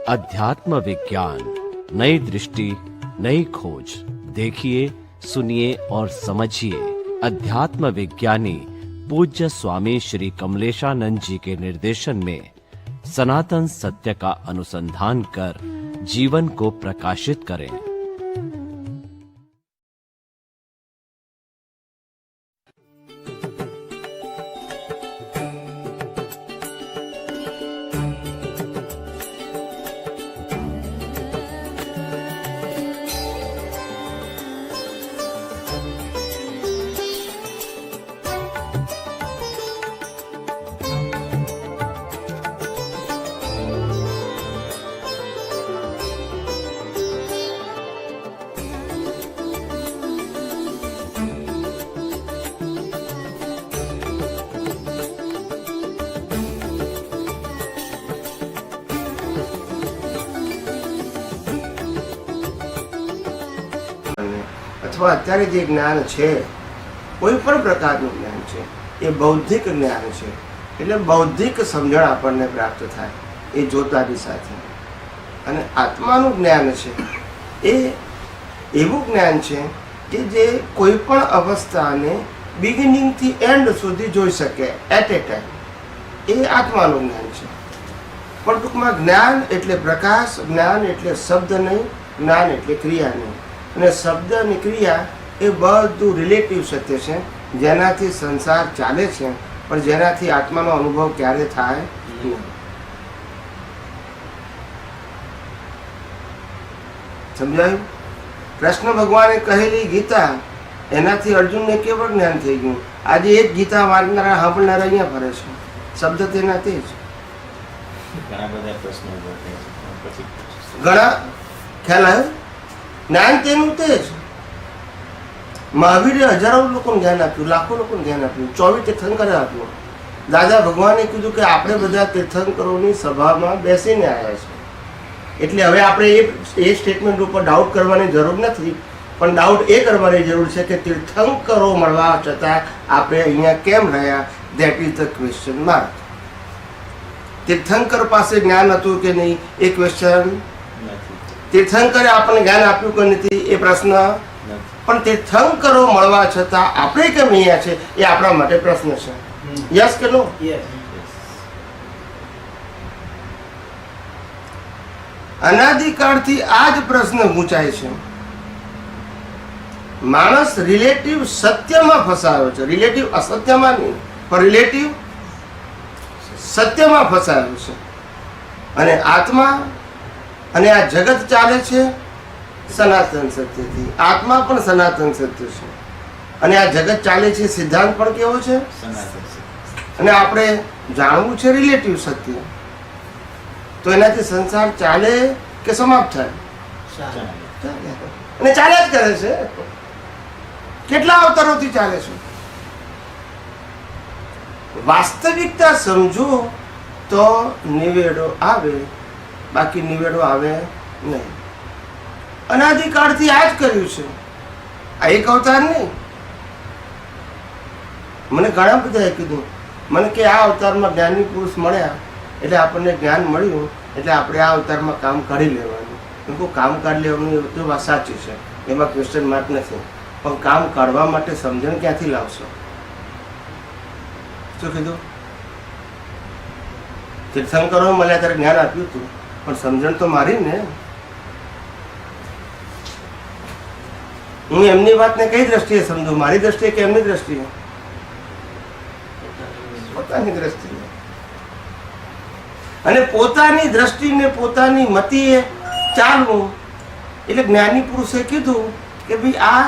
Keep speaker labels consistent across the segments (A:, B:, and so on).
A: अध्यात्म विज्ञान, नई दृष्टि, नई खोज। देखिए, सुनिए और समझिए अध्यात्म विज्ञानी पूज्य स्वामी श्री कमलेशानंद जी के निर्देशन में सनातन सत्य का अनुसंधान कर जीवन को प्रकाशित करें।
B: अथवा અત્યારે જે જ્ઞાન છે, કોઈ પણ પ્રકારનું જ્ઞાન છે, એ બૌદ્ધિક જ્ઞાન છે. એટલે બૌદ્ધિક સમજણ આપણને પ્રાપ્ત થાય એ જોતાની સાથે. અને આત્માનું જ્ઞાન છે એ એવું જ્ઞાન છે કે જે કોઈ પણ અવસ્થાને બિગિનિંગથી એન્ડ સુધી જોઈ શકે એટ એ ટાઈમ. એ આત્માનું જ્ઞાન છે. પણ ટૂંકમાં જ્ઞાન એટલે પ્રકાશ, જ્ઞાન એટલે શબ્દ નહીં, જ્ઞાન એટલે ક્રિયા નહીં. અને શબ્દ અને ક્રિયા એ બધું રિલેટિવ સત્ય છે, જેનાથી સંસાર ચાલે છે, પણ જેનાથી આત્માનો અનુભવ ક્યારે થાય નહીં. સમજાયું? કૃષ્ણ ભગવાને કહેલી ગીતા, એનાથી અર્જુનને કેવળ જ્ઞાન થઈ ગયું. આજે એક ગીતા વાંચનારા સાંભળનારા અહીંયા ફરે છે, શબ્દ તેના તે જ.
C: ઘણા બધા પ્રશ્નો પછી
B: ઘણા ખ્યાલ આવ્યો. જ્ઞાન તેનું તે જ. મહાવીરે હજારો લોકોને જ્ઞાન આપ્યું, લાખો લોકોને જ્ઞાન આપ્યું, 24 તીર્થંકરે આપ્યું. દાદા ભગવાને કીધું કે આપણે બધા તીર્થંકરોની સભામાં બેસીને આવ્યા છે. એટલે હવે આપણે એ સ્ટેટમેન્ટ ઉપર ડાઉટ કરવાની જરૂર નથી, પણ ડાઉટ એ કરવાની જરૂર છે કે તીર્થંકરો મળવા છતાં આપણે અહીંયા કેમ રહ્યા? That is the question mark. તીર્થંકર પાસે જ્ઞાન હતું કે નહીં એ ક્વેશ્ચન. તીર્થંકરે આપણને જ્ઞાન આપ્યું કે નથી એ પ્રશ્ન. પણ તીર્થંકરો મળવા છતાં આપણે કેમ અહીંયા છે એ આપણા માટે પ્રશ્ન છે. યસ કે નો? અનાદિકાળથી આ જ પ્રશ્ન પૂછાય છે. માણસ રિલેટિવ સત્યમાં ફસાયો છે, રિલેટિવ અસત્યમાં નહીં, પણ રિલેટિવ સત્યમાં ફસાયો છે. અને આત્મા અને આ જગત ચાલે છે સનાતન સત્યથી. આત્મા પણ સનાતન સત્ય છે, અને આ જગત ચાલે છે સિદ્ધાંત પણ કેવો છે? અને આપણે જાણવું છે રિલેટિવ સત્ય. તો એનાથી સંસાર ચાલે કે સમાપ્ત થાય? અને ચાલ્યા જ કરે છે. કેટલા અવતારોથી ચાલે છે? વાસ્તવિકતા સમજો તો નિવેડો આવે, બાકી નિવેડો આવે નહીં. અનાદિકાળથી આ જ કર્યું છે. આ એક અવતાર નહીં. મને ઘણા બધાએ કીધું, મને કે આ અવતારમાં જ્ઞાની પુરુષ મળ્યા એટલે આપણને જ્ઞાન મળ્યું એટલે આપણે આ અવતારમાં કામ કરી લેવાનું. એમ કામ કાઢી લેવાનું એ તો વાત સાચી છે, એમાં ક્વેશ્ચન માર્ક નથી. પણ કામ કાઢવા માટે સમજણ ક્યાંથી લાવશો? શું કીધું? તીર્થંકરો મળ્યા ત્યારે જ્ઞાન આપ્યું હતું, પણ સમજણ તો મારી ને. હું એમની વાતને કઈ દ્રષ્ટિએ સમજુ? મારી દ્રષ્ટિએ કે એમની દ્રષ્ટિએ? પોતાની દ્રષ્ટિએ. અને પોતાની દ્રષ્ટિને પોતાની મતીએ ચાલવું. એટલે જ્ઞાની પુરુષે કીધું કે ભાઈ આ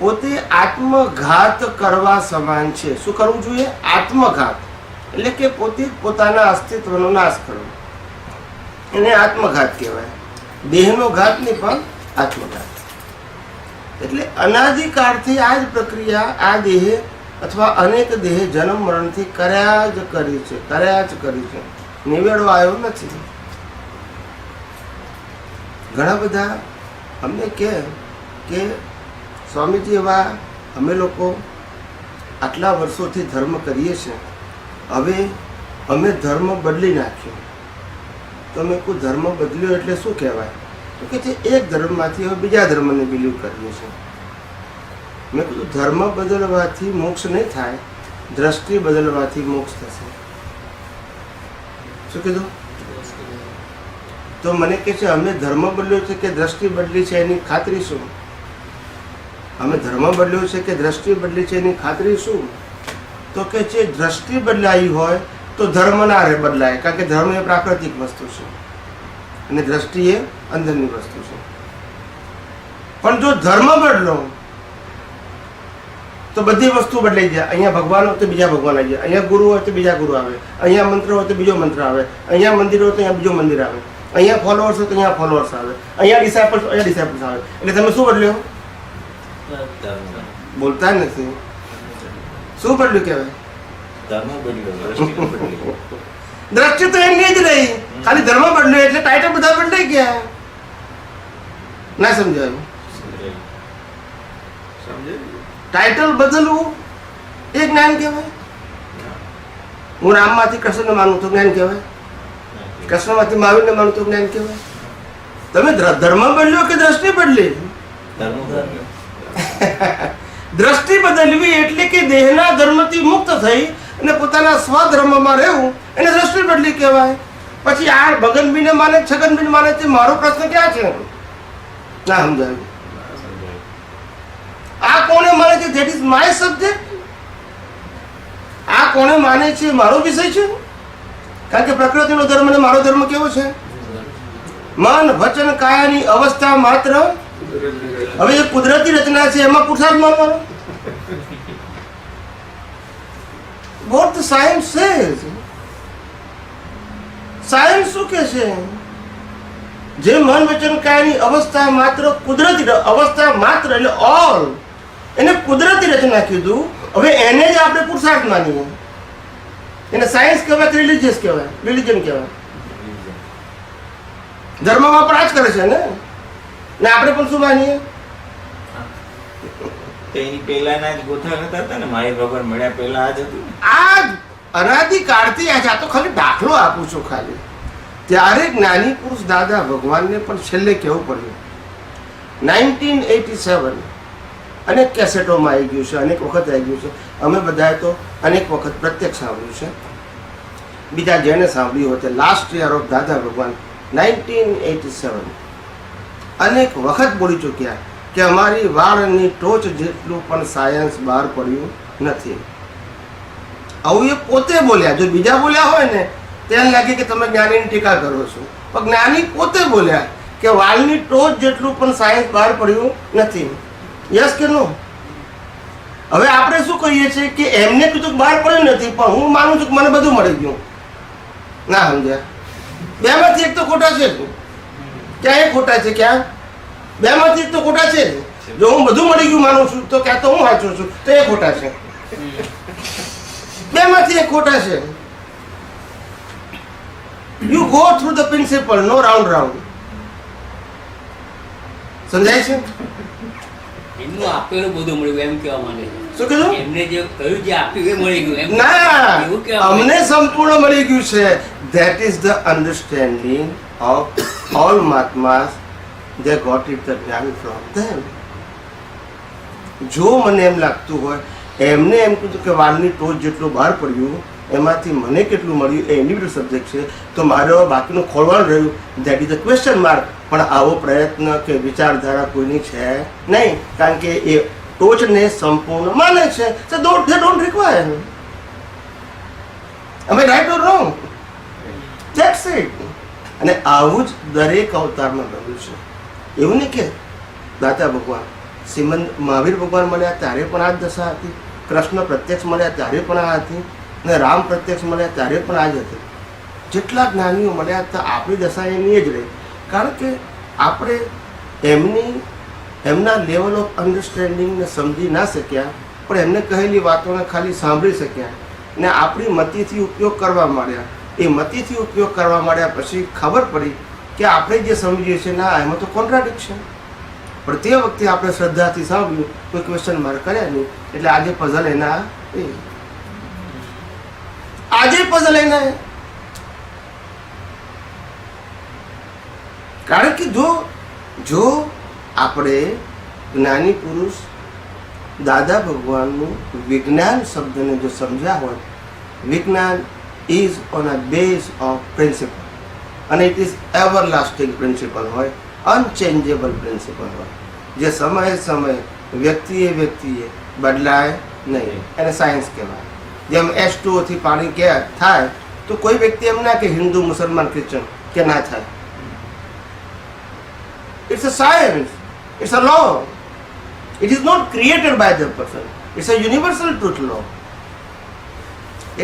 B: પોતે આત્મઘાત કરવા સમાન છે. શું કરવું જોઈએ? આત્મઘાત. એટલે કે પોતે પોતાના અસ્તિત્વનો નાશ કરવો, એને આત્મઘાત કહેવાય. દેહનો ઘાત નહીં, પણ આત્મઘાત. એટલે અનાદિકાળથી આ જ પ્રક્રિયા આ દેહે અથવા અનેક દેહે જન્મ મરણથી કર્યા જ કરી છે. નિવેડો આવ્યો નથી. ઘણા બધા અમને કહે કે સ્વામીજી એવા અમે લોકો આટલા વર્ષોથી ધર્મ કરીએ છીએ, હવે અમે ધર્મ બદલી નાખ્યો. તો તો મેં કોઈ ધર્મ બદલ્યો એટલે શું કહેવાય? તો કે છે એક ધર્મમાંથી હવે બીજા ધર્મને બિલીવ કરીએ છીએ. મેં કીધું ધર્મ બદલવાથી મોક્ષ નહીં થાય, દ્રષ્ટિ બદલવાથી મોક્ષ થશે. શું કીધું? તો મને કહે છે અમે ધર્મ બદલ્યો છે કે દ્રષ્ટિ બદલી છે એની ખાતરી શું? અમે ધર્મ બદલ્યો છે કે દ્રષ્ટિ બદલી છે એની ખાતરી શું? તો કે છે દ્રષ્ટિ બદલાઈ હોય તો ધર્મ ના રહે બદલાય, કારણ કે ધર્મ એ પ્રાકૃતિક વસ્તુ છે અને દ્રષ્ટિ એ અંદરની વસ્તુ છે. પણ જો ધર્મ બદલો તો બધી વસ્તુ બદલાઈ જાય. અહીંયા ભગવાન હોય તો બીજા ભગવાન આવી જાય, અહીંયા ગુરુ હોય તો બીજા ગુરુ આવે, અહીંયા મંત્ર હોય તો બીજો મંત્ર આવે, અહીંયા મંદિર હોય તો અહીંયા બીજો મંદિર આવે, અહીંયા ફોલોઅર્સ હોય તો અહીંયા ફોલોઅર્સ આવે, અહીંયા ડિસાઇપલ્સ અહીંયા ડિસાઇપલ્સ આવે. એટલે તમે શું બદલ્યો? બોલતા નથી. શું બદલ્યું કહેવાય?
C: ધર્મ બદલ્યો, દ્રષ્ટિ બદલી.
B: દ્રષ્ટિ તો એમની જ રહી, ખાલી ધર્મ બદલ્યો એટલે ટાઇટલ બધા બદલાઈ ગયા. ના સમજાયું? ટાઇટલ બદલવું એ જ્ઞાન કહેવાય. હું રામમાંથી કૃષ્ણને માનું તો જ્ઞાન કહેવાય, કૃષ્ણમાંથી મહાવીરને માનું તો જ્ઞાન કહેવાય. તમે ધર્મ બદલ્યો કે દ્રષ્ટિ બદલી?
C: ધર્મ બદલ્યો.
B: દ્રષ્ટિ બદલવી એટલે કે દેહના ધર્મથી મુક્ત થઈ અને પોતાના સ્વધર્મમાં રહેવું એને દ્રષ્ટિ બદલી કહેવાય. પછી આ ભગનબીને માને છગનબીને માને તે મારો પ્રશ્ન ક્યાં છે? ના સમજાયું? આ કોને માને છે? That is my subject. આ કોને માને છે? મારો વિષય છે. કારણ કે પ્રકૃતિનો ધર્મ અને મારો ધર્મ કેવો છે? મન વચન કાયાની અવસ્થા માત્ર. હવે એ કુદરતી રચના છે, એમાં પુરુષાર્થ માનવાનો. What the science says. Science શું કે છે? જે મન વચન કાયાની અવસ્થા માત્ર કુદરતી અવસ્થા માત્ર એટલે ઓલ, એને કુદરતી રચના કીધું. હવે એને જ આપણે પુરુષાર્થ માનીએ. એને સાયન્સ કહેવાય કે રિલિજિયસ કહેવાય? રિલિજન કહેવાય. ધર્મમાં પણ આ જ કરે છે ને આપણે પણ શું માનીએ?
C: એની પહેલાના જ ગોથા નતા હતા ને, મારી ભગવાન મળ્યા પહેલા આ જ હતું.
B: આ અનાદિકાળથી આ તો ખાલી દાખલો આપું છું ખાલી. ત્યારે જ્ઞાની પુરુષ દાદા ભગવાનને પણ છેલ્લે કહેવું પડ્યું. 1987 અનેક કેસેટોમાં આવી ગયું છે, અનેક વખત આવી ગયું છે. અમે બધાએ તો અનેક વખત પ્રત્યક્ષ સાંભળ્યું છે. બીજા જેને સાંભળ્યું હોય તે લાસ્ટ યર ઓફ દાદા ભગવાન 1987 અનેક વખત બોલી ચૂક્યા કે અમારી વાળની ટોચ જેટલું પણ સાયન્સ બહાર પડ્યું નથી. આવું એ પોતે બોલ્યા. જો બીજા બોલ્યા હોય ને તેને લાગે કે તમે જ્ઞાનીની ટીકા કરો છો, પણ જ્ઞાની પોતે બોલ્યા કે વાળની ટોચ જેટલું પણ સાયન્સ બહાર પડ્યું નથી. યસ કે નો? હવે આપણે શું કહીએ છીએ કે એમને કીધું બહાર પડ્યું નથી, પણ હું માનું છું કે મને બધું મળી ગયું. ના સમજ્યા? બેમાંથી એક તો ખોટા છે. ક્યાં એ ખોટા છે? ક્યાં? બેમાંથી એક તો ખોટા છે. જો હું બધું મળી ગયું માનું છું તો ક્યાં તો હું સાચું છું, તો એ ખોટા છે. બેમાંથી એક ખોટા છે. You go through the principal, no round round. સમજાય છે?
D: એમનું આપેલું બધું મળ્યું એમ કહેવા માંગે છે.
B: શું કીધું?
D: એમને જે કહ્યું જે આપ્યું એ મળી ગયું એમ.
B: ના,
D: એવું કહેવા
B: અમને સંપૂર્ણ મળી ગયું છે. That is the understanding of all Mahatmas. They got it the જ્ઞાન from them. જો મને એમ લાગતું હોય એમને એમ કીધું કે વાળની ટોચ જેટલું બહાર પડ્યું એમાંથી મને કેટલું મળ્યું એ ઇન્ડિવિડ્યુઅલ સબ્જેક્ટ છે, તો મારે બાકીનું ખોલવાનું રહ્યું. That is the question mark. પણ આવો પ્રયત્ન કે વિચારધારા કોઈની છે નહીં, કારણ કે એ ટોચને સંપૂર્ણ માને છે. So they don't require. Am I right or wrong? That's it. અને આવું જ દરેક અવતારમાં બન્યું છે. એવું નહીં કે દાદા ભગવાન શ્રીમંત મહાવીર ભગવાન મળ્યા ત્યારે પણ આ જ દશા હતી, કૃષ્ણ પ્રત્યક્ષ મળ્યા ત્યારે પણ આ હતી, અને રામ પ્રત્યક્ષ મળ્યા ત્યારે પણ આ જ હતી. જેટલા જ્ઞાનીઓ મળ્યા હતા આપણી દશા એની જ રહી, કારણ કે આપણે એમના લેવલ ઓફ અન્ડરસ્ટેન્ડિંગને સમજી ના શક્યા, પણ એમને કહેલી વાતોને ખાલી સાંભળી શક્યા ને આપણી મતિથી ઉપયોગ કરવા માંડ્યા. એ મતિથી ઉપયોગ કરવા માંડ્યા પછી ખબર પડી કે આપણે જે સમજીએ છીએ ના એમાં તો કોન્ટ્રાડિક્શન. પણ તે વખતે આપણે શ્રદ્ધાથી સાંભળ્યું, કોઈ ક્વેશ્ચન માર્ક કર્યા નહીં. એટલે આજે પઝલ એના કારણ કે જો આપણે જ્ઞાની પુરુષ દાદા ભગવાનનું વિજ્ઞાન શબ્દને જો સમજ્યા હોય, વિજ્ઞાન is on a base of principal, અને ઇટ ઇઝ એવરલાસ્ટિંગ પ્રિન્સિપલ હોય, અનચેન્જેબલ પ્રિન્સિપલ હોય, જે સમયે વ્યક્તિએ બદલાય નહીં, એને સાયન્સ કહેવાય. જેમ H2O થી પાણી કે થાય તો કોઈ વ્યક્તિ એમ ના કે હિન્દુ, મુસલમાન, ક્રિશ્ચન કે ના થાય. It's a science, it's a law. It is not created by the person. It's a universal truth law.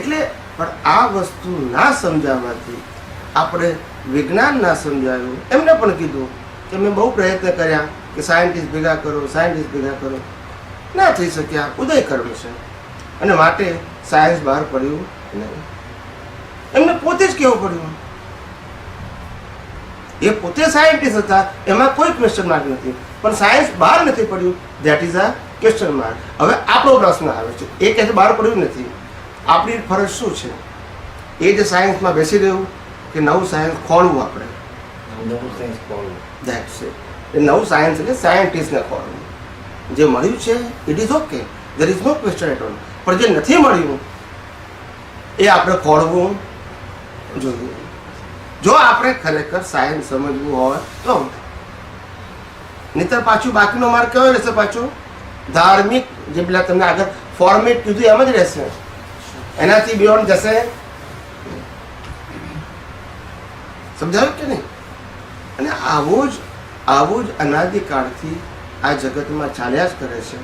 B: એટલે પણ આ વસ્તુ ના સમજાવવાથી, આપણે વિજ્ઞાન ના સમજાવ્યું, એમને પણ કીધું કે મેં બહુ પ્રયત્ન કર્યા કે સાયન્ટિસ્ટ ભેગા કરો, ના થઈ શક્યા, ઉદય કર્મ છે, અને માટે સાયન્સ બહાર પડ્યું નહીં. એમને પોતે જ કહેવું પડ્યું. એ પોતે સાયન્ટિસ્ટ હતા, એમાં કોઈ ક્વેશ્ચન માર્ક નથી, પણ સાયન્સ બહાર નથી પડ્યું, that is a question mark. હવે આપણો પ્રશ્ન આવે છે, એ કહે છે બહાર પડ્યું નથી, આપણી ફરજ શું છે? એ જે સાયન્સમાં બેસી રહેવું કે નવું સાયન્સ ખોલવું? આપણે ધેટ્સ ઇટ. એ નવું સાયન્સ એટલે સાયન્ટિસ્ટને ખોલવું. જે મળ્યું છે it is okay, there is no question at all. પણ જે નથી મળ્યું એ આપણે ખોલવું જોઈએ. જો આપણે ખરેખર સાયન્સ સમજવું હોય તો. નહીતર પાછું બાકીનો માર્ગ કયો રહેશે? પાછું ધાર્મિક, જે પેલા તમને આગળ ફોર્મેટ કીધું એમ જ રહેશે, એનાથી બિયોન્ડ જશે. સમજાયું કે નહીં? અને આવો જ અનાદિકાળથી આ જગતમાં ચાલ્યા જ કરે છે.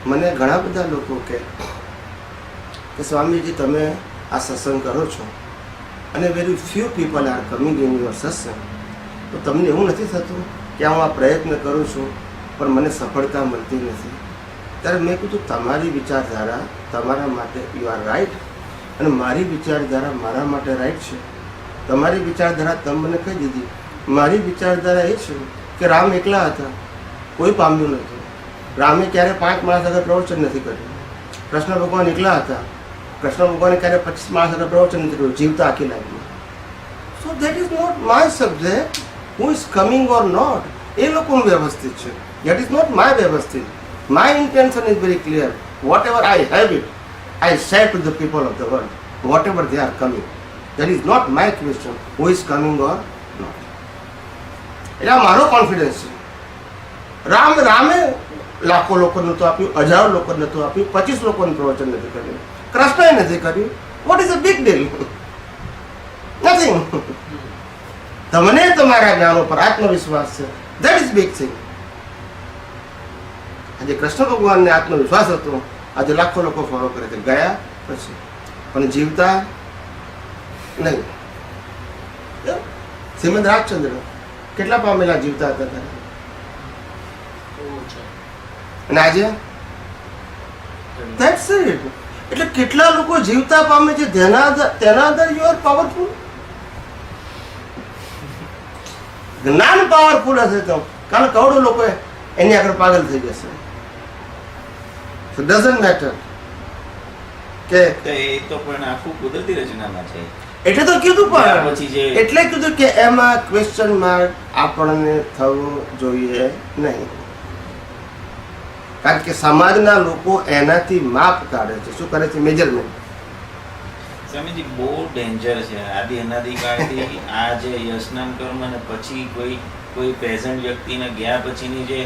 B: મને ઘણા બધા લોકો કે સ્વામીજી તમે આ સત્સંગ કરો છો અને very few people are coming in your સત્સંગ, તો તમને એવું નથી થતું કે હું આ પ્રયત્ન કરું છું પણ મને સફળતા મળતી નથી? ત્યારે મેં કીધું તમારી વિચારધારા તમારા માટે યુ આર રાઈટ, અને મારી વિચારધારા મારા માટે રાઈટ છે. તમારી વિચારધારા તમે મને કહી દીધી. મારી વિચારધારા એ છે કે રામ એકલા હતા, કોઈ પામ્યું નથી. રામે ક્યારે 5 માણસ આગળ પ્રવચન નથી કર્યું. કૃષ્ણ ભગવાન એકલા હતા, કૃષ્ણ ભગવાને ક્યારે 25 માણસ આગળ પ્રવચન નથી કર્યું, જીવતા આખી લાઈફમાં. So that is not my subject, who is coming or not, એ લોકોનું વ્યવસ્થિત છે. that is not my વ્યવસ્થિત. my intention is very clear. whatever I have it, I say to the people of the world, whatever they are coming. that is not my question, who is coming or not. એટલે આ મારો confidence છે. રામે લાખો લોકોને નહોતું આપ્યું, હજારો લોકોને નહોતું આપ્યું, 25 લોકોને પ્રવચન નથી કર્યું, કૃષ્ણએ નથી કર્યું. What is a big deal? Nothing. તમને તમારા જ્ઞાન ઉપર આત્મવિશ્વાસ છે, ધેટ ઇઝ બિગ થિંગ. આજે કૃષ્ણ ભગવાનને આત્મવિશ્વાસ હતો, આજે લાખો લોકો ફોલો કરે છે, ગયા પછી પણ જીવતા નહીં. શ્રીમદ રાજચંદ્ર કેટલા પામેલા જીવતા હતા ત્યારે, અને આજે ધેટ્સ ઇટ. એટલે કેટલા લોકો જીવતા પામે છે, તેના અંદર યુ આર પાવરફુલ. જ્ઞાન પાવરફુલ હશે તો, કારણ કરોડો લોકો એની આગળ પાગલ થઈ જશે. So doesn't matter કે
C: એ તો પણ આખું કુદરતી રચનામાં છે.
B: એટલે તો કીધું, પણ
C: પછી જે
B: એટલે કીધું કે એમાં ક્વેશ્ચન માર્ક આપણને થવું જોઈએ નહીં. કારણ કે સમાજના લોકો એનાથી માપ કાઢે છે. શું કરે છે? મેજરમેન્ટ.
C: સ્વામીજી બહુ ડેન્જર છે. આદિ અનાદિકાળથી આ જે યશનામ કર્મ અને પછી કોઈ પ્રેઝન્ટ વ્યક્તિને ગયા પછીની જે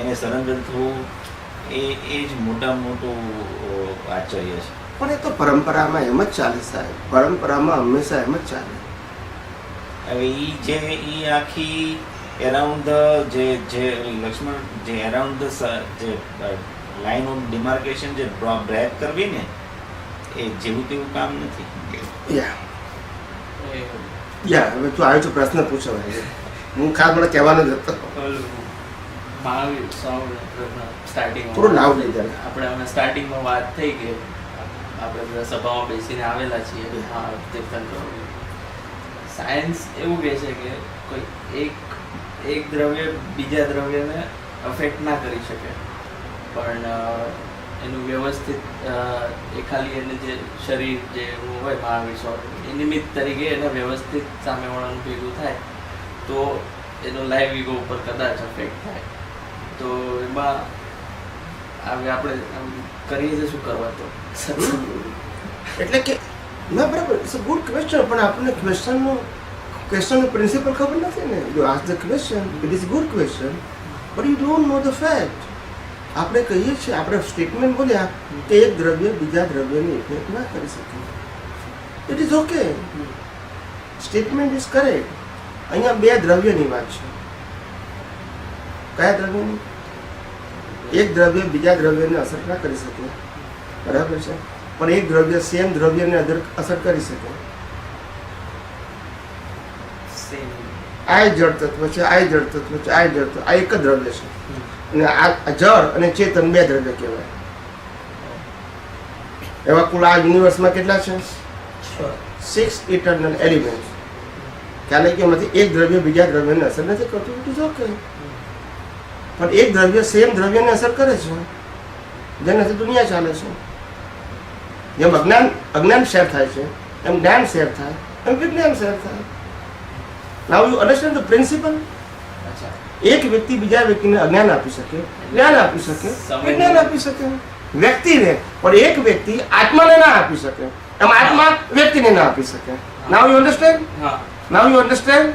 C: એને સરેન્ડર થવું, એ જ મોટું આશ્ચર્ય છે.
B: પણ એ તો પરંપરામાં એમ જ ચાલે સાહેબ, પરંપરામાં હંમેશા એમ જ ચાલે.
C: હવે એ આખી એરાઉન્ડ જે લક્ષ્મણ જે એરાઉન્ડ જે લાઈન ઓફ ડિમાર્કેશન જે બ્રેક કરવી ને, એ જેવું તેવું કામ નથી.
B: હવે તું આવ્યો છો પ્રશ્ન પૂછવા, હું ખાસ મને કહેવાનો જ હતો.
D: મહાવીર સ્ટાર્ટિંગ
B: થોડું લાવ લઈ જાય.
D: આપણે હમણાં સ્ટાર્ટિંગમાં વાત થઈ કે આપણે બધા સભામાં બેસીને આવેલા છીએ, હા તીર્થન કરવું. સાયન્સ એવું કહે છે કે કોઈ એક દ્રવ્ય બીજા દ્રવ્યને અફેક્ટ ના કરી શકે, પણ એનું વ્યવસ્થિત એ ખાલી એને જે શરીર જે હોય મહાવીર સ્વામી એ નિમિત્ત તરીકે એને વ્યવસ્થિત સામેવાળાનું ભેગું થાય તો એનો લાઈવ ઈગો ઉપર કદાચ અફેક્ટ થાય. તો એમાં આપણે આમ કરીએ છે શું કરવા તો
B: એટલે કે ના બરાબર, ઇટ્સ અ ગુડ ક્વેશ્ચન, પણ આપણને ક્વેશ્ચનનું પ્રિન્સિપલ ખબર નથી ને. You ask the question, it is good question, but you don't know the fact. આપણે કહીએ છીએ, આપણે સ્ટેટમેન્ટ બોલ્યા કે એક દ્રવ્ય બીજા દ્રવ્યને ઇફેક્ટ ના કરી શકે. It is okay, statement is correct. અહીંયા બે દ્રવ્યની વાત છે. કયા દ્રવ્યની? એક દ્રવ્ય બીજા દ્રવ્યને અસર ના કરી શકે, બરાબર છે, પણ એક દ્રવ્ય સેમ દ્રવ્યને અસર કરી શકે. આ જળ તત્વ છે, આ જળ તત્વ છે, આ જળ તત્વ, આ એક જ દ્રવ્ય છે. અને આ જળ અને ચેતન બે દ્રવ્ય કહેવાય. એવા કુલ આ યુનિવર્સમાં કેટલા છે? 6 ઇટર્નલ એલિમેન્ટ. ખ્યાલ કે એમાંથી એક દ્રવ્ય બીજા દ્રવ્યને અસર નથી કરતું, ઇટ ઇઝ ઓકે. પણ એક દ્રવ્ય સેમ દ્રવ્યને અસર કરે છે, જેનાથી દુનિયા ચાલે છે. જેમ અજ્ઞાન શેર થાય છે, એમ જ્ઞાન શેર થાય, એમ વિજ્ઞાન શેર થાય. નાઉ યુ અન્ડરસ્ટેન્ડ ધ પ્રિન્સિપલ. એક વ્યક્તિ બીજા વ્યક્તિને અજ્ઞાન આપી શકે, જ્ઞાન આપી શકે, વિજ્ઞાન આપી શકે વ્યક્તિને, પણ એક વ્યક્તિ આત્માને ના આપી શકે, એમ આત્મા વ્યક્તિને ના આપી શકે. Now you understand? Now you understand?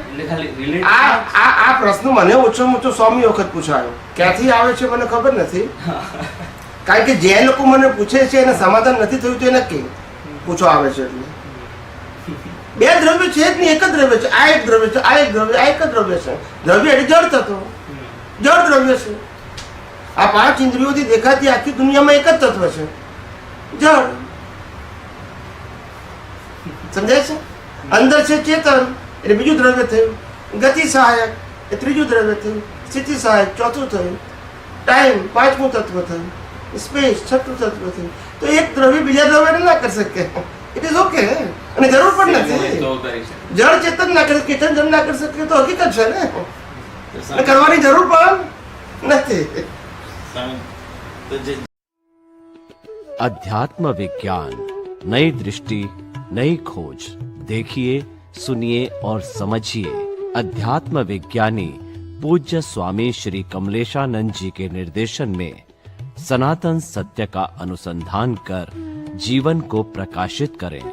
B: આ પ્રશ્ન મને ઓછામાં ઓછો 100મી વખત પૂછાયો. ક્યાંથી આવે છે મને ખબર નથી, કારણ કે જે લોકો મને પૂછે છે એને સમાધાન નથી થયું તો એ નક્કી પૂછો આવે છે. એટલે બે દ્રવ્ય છે જ નહીં, એક જ દ્રવ્ય છે. આ એક દ્રવ્ય છે, આ એક દ્રવ્ય, આ એક જ દ્રવ્ય છે. દ્રવ્ય એટલે જળ તત્વ, જળ દ્રવ્ય છે. આ 5 ઇન્દ્રિયોથી દેખાતી આખી દુનિયામાં એક જ તત્વ છે, જળ. સમજાય છે? અંદર છે ચેતન, એટલે બીજું દ્રવ્ય થયું. ગતિ સહાયક એ ત્રીજું દ્રવ્ય થયું. સ્થિતિ સહાયક ચોથું થયું. ટાઈમ 5મું તત્વ થયું. સ્પેસ 6ઠું તત્વ થયું. તો એક દ્રવ્ય બીજા દ્રવ્યને ના કરી શકે. ઇટ ઇઝ ઓકે, અને જરૂર પણ નથી. જળ ચેતન ના કરી શકે, ચેતન જળ ના કરી શકે, તો હકીકત છે ને, અને કરવાની જરૂર પણ નથી.
A: अध्यात्म विज्ञान, नई दृष्टि, नई खोज. देखिए, सुनिए और समझिए. अध्यात्म विज्ञानी पूज्य स्वामी श्री कमलेशानंद जी के निर्देशन में सनातन सत्य का अनुसंधान कर जीवन को प्रकाशित करें.